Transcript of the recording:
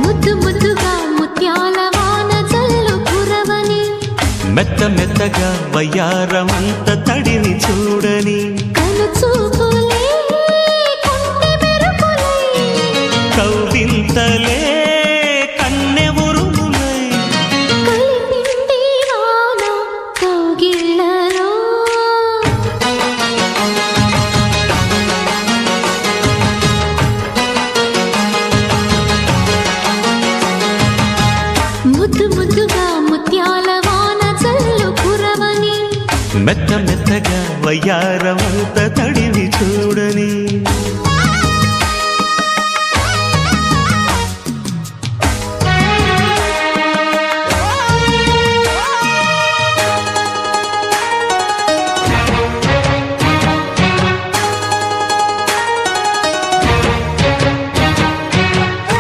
ముద్దు ముద్దుగా ముత్యాల వాన జల్లు కురవని మెత్త మెత్తగా వయ్యారమంత తడిని చూడని కను చూపులే కొంటె మెరుపులై కౌగిల్తలే కన్నె ఉరుములై కలిపింది వాన కౌగిళ్ళలో ముద్దు ముద్దుగా ముత్యాల వాన జల్లు కురవని మెత్త మెత్తగా వయ్యారమంత